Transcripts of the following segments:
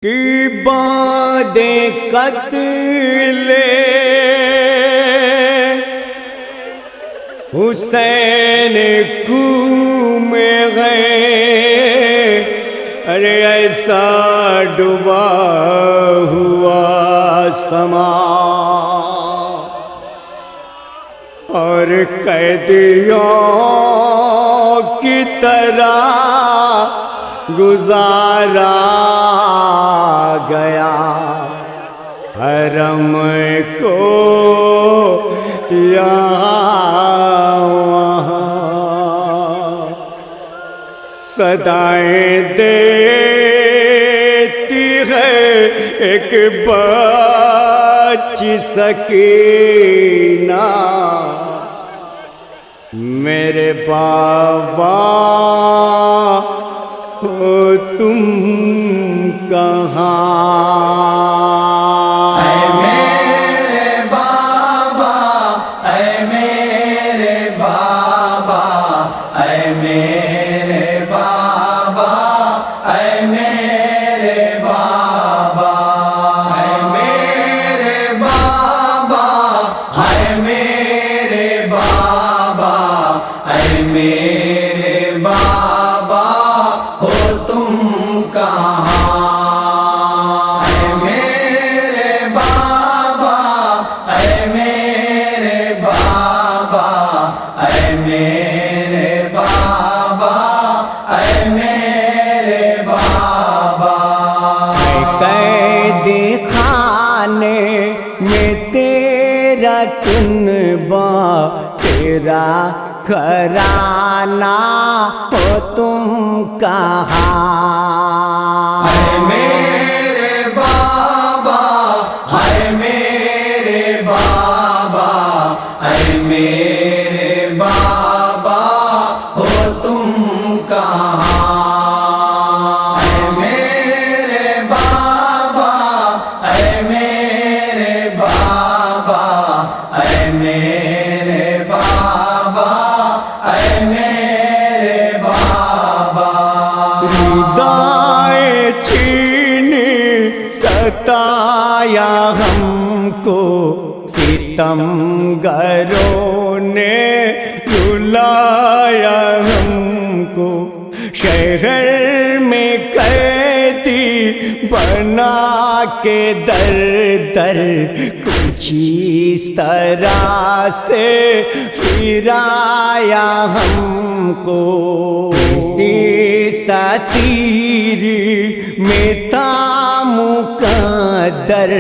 کی باد قتل حسین کوم گئے، ارے ایسا ڈوبا ہوا سما اور قیدیوں کی طرح گزارا گیا حرم کو یہاں وہاں، صدائیں دیتی ہے ایک بچی سکینہ، میرے بابا ہو تم کہاں؟ اے میرے بابا، اے میرے بابا، اے میرے بابا، اے میرے بابا، اے میرے بابا، اے میرے بابا، اے میرے بابا ہو تم کہاں؟ اے میرے بابا، اے میرے بابا، اے میرے بابا، اے میرے بابا، قیدی خانے میں تیرا کنبہ، تیرا گھرانہ ہو تم کہاں؟ اے میرے بابا، اے میرے بابا، اے میرے بابا ہو تم کہاں؟ اے میرے بابا، اے میرے بابا، اے میرے بابا، اے میرے بابا، ردائے چھینی ستایا ہم کو، ستم گروں نے رلایا ہم کو، شہر میں قیدی بنا کے در در کچھ اس طرح سے پھرایا ہم کو، اس تاثیر میں تھا مقدر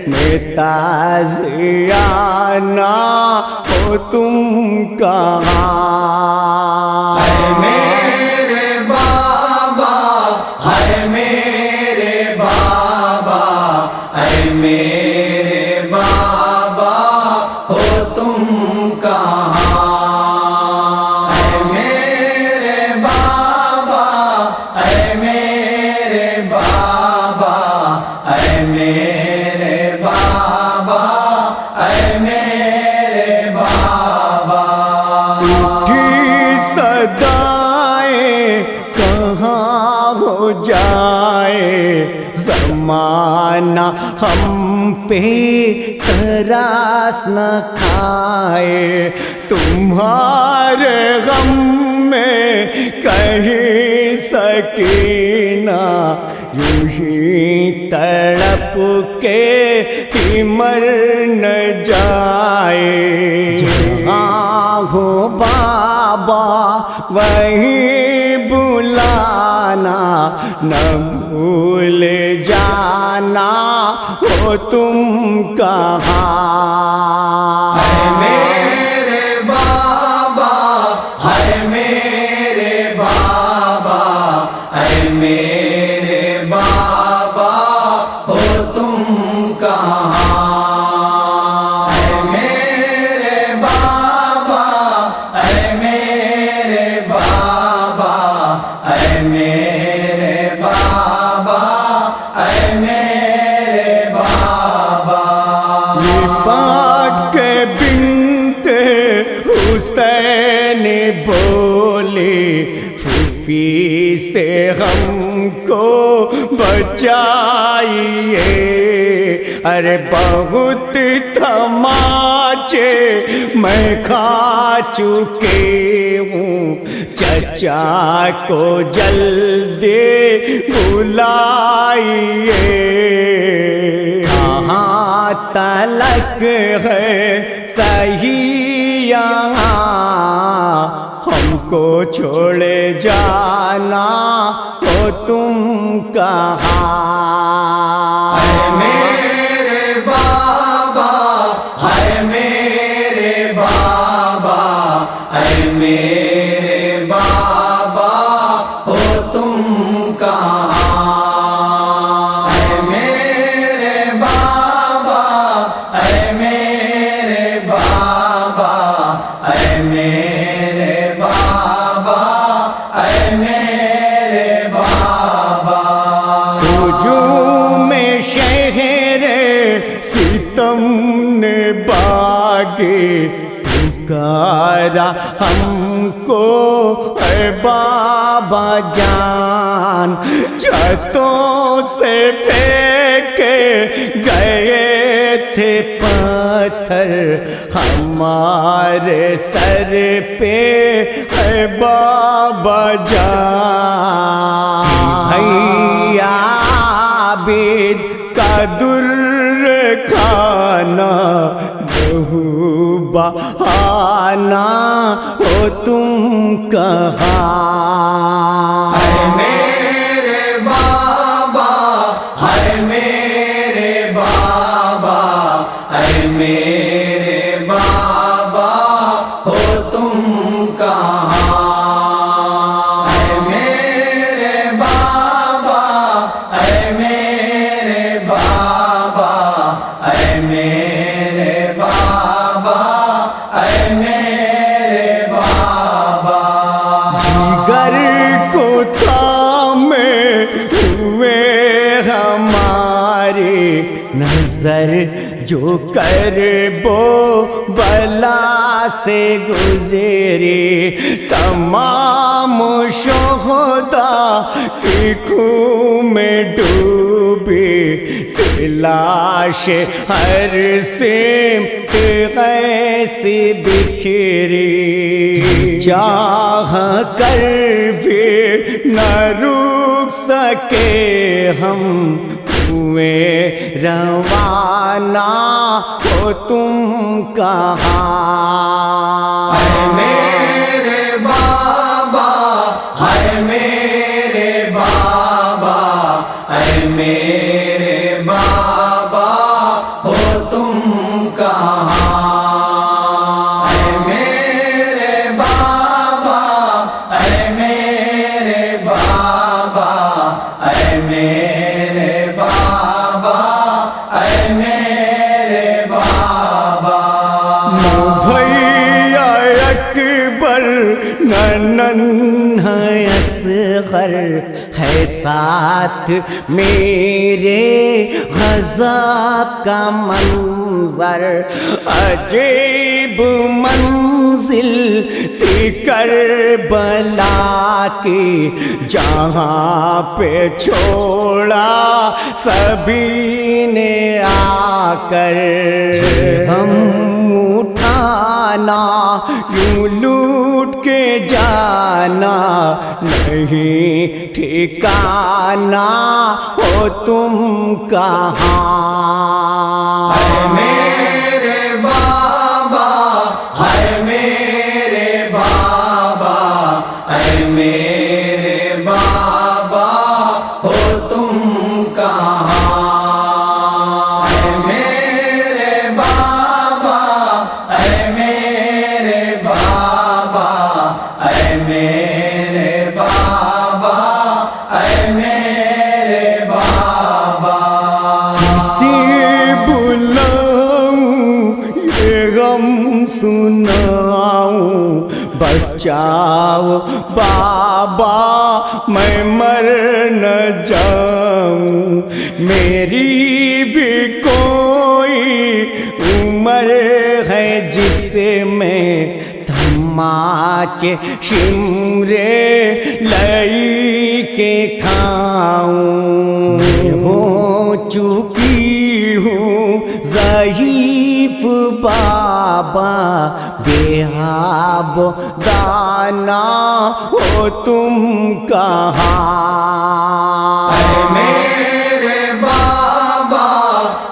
میں تازیانہ ہو تم کہاں؟ اے میرے بابا، اے میرے بابا، اے میرے بابا ہو تم کہاں؟ اے میرے بابا، اے میرے بابا، اے میرے بابا، اے میرے بابا، اٹھی صدائیں کہاں ہو جائے، زمانہ ہم پہ تراس نہ کھائے، تمہارے غم میں کہیں سکینہ یوں ہی تڑپ کے ہی مر نہ جائے، جہاں ہو بابا وہیں بلانا، نہ بھول جانا ہو تم کہاں؟ اے میرے بابا، اے میرے بابا، اے میرے بابا ہو تم کہاں؟ اے میرے بابا، اے میرے بابا، اے میرے بابا، اے میرے بابا، بات کے بنت حسین بولی، صوفی سے ہم کو بچائیے، ارے بہت تماچے میں کھا چکے ہوں، چچا کو جلدی بلائیے۔ کہاں تلک ہے صحیح یہاں، ہم کو چھوڑے جانا ہو تم کہاں؟ ہے میرے بابا، ہے میرے بابا، ہے میرے بابا، ہو تم کہاں؟ ہے میرے بابا، ہے میرے بابا، ہے میرے بابا، ہے میرے بابا۔ ہجوم شہر ستم نے باغے پکارا ہم کو، اے بابا جان، چھتوں سے پھینکے گئے تھے پتھر ہمارے سر پہ، اے بابا جان۔ بھیا عابد کا در کھانا بہو بہانا ہو تم کہاں؟ ہے میرے بابا، ہے میرے بابا، ہے میرے بابا، ہو تم کہاں؟ ہے میرے بابا، ہے میرے بابا، ہے میرے بابا، ہے میرے بابا۔ جگر کو تھامے ہوئے ہمارے، نظر جو کربو بلا سے گزرے، تمام شہداء کی خون میں ڈوبے، لاش ہر سمت ایسی بکھری، چاہ کر بھی نہ رک سکے ہم، ہوئے روانہ ہو تم کہاں؟ ہے میرے بابا، ہے میرے بابا، ہے میرے بابا، ہو تم کہاں؟ ہے میرے بابا، ہے میرے بابا، ہے میرے بابا، ہے میرے بابا۔ بھیا اکبر ننھا اصغر ہے ساتھ میرے، غضب کا منظر عجیب منزل تھی کربلا کی، جہاں پہ چھوڑا سبھی نے آ کر، ہم اٹھانا یوں لوٹ کے جانا نہیں ٹھکانا ہو تم کہاں؟ ہے میرے بابا، ہے میرے بابا، ہے میرے بابا، ہو تم کہاں؟ ہے میرے بابا، ہے میرے بابا، ہے میرے بابا، ہے میرے بابا۔ کسی بلاؤں یہ غم سناؤں، بچاؤ بابا میں مر نہ جاؤں، میری بھی کوئی عمر ہے جس میں تھم ماچ شمرے لئی کے کھاؤں ہو چکی ہوں ضعیف بابا بے آب دانا ہو تم کہاں اے میرے بابا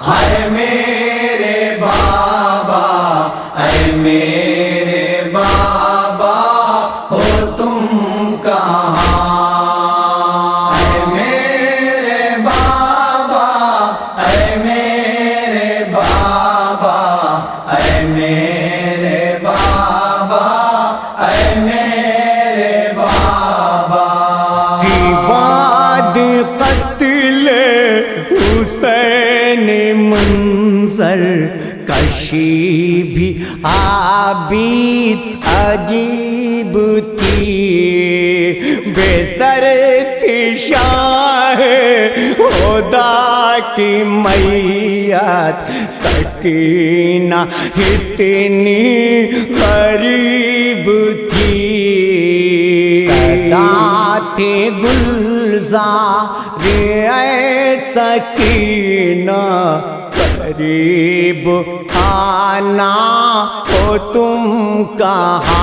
ہائے میرے بابا اے میرے بابا ہو تم کہاں اے میرے بابا اے میرے بابا اے میرے بابا اے میرے بابا کی بعد قتل حسین منظر کشی بھی عابد عجیب تھی بے سر تھی شاہ خدا کی میت سکینہ اتنی غریب تھی صدا تھی گلزار اے سکینہ قریب آنا ہو تم کہاں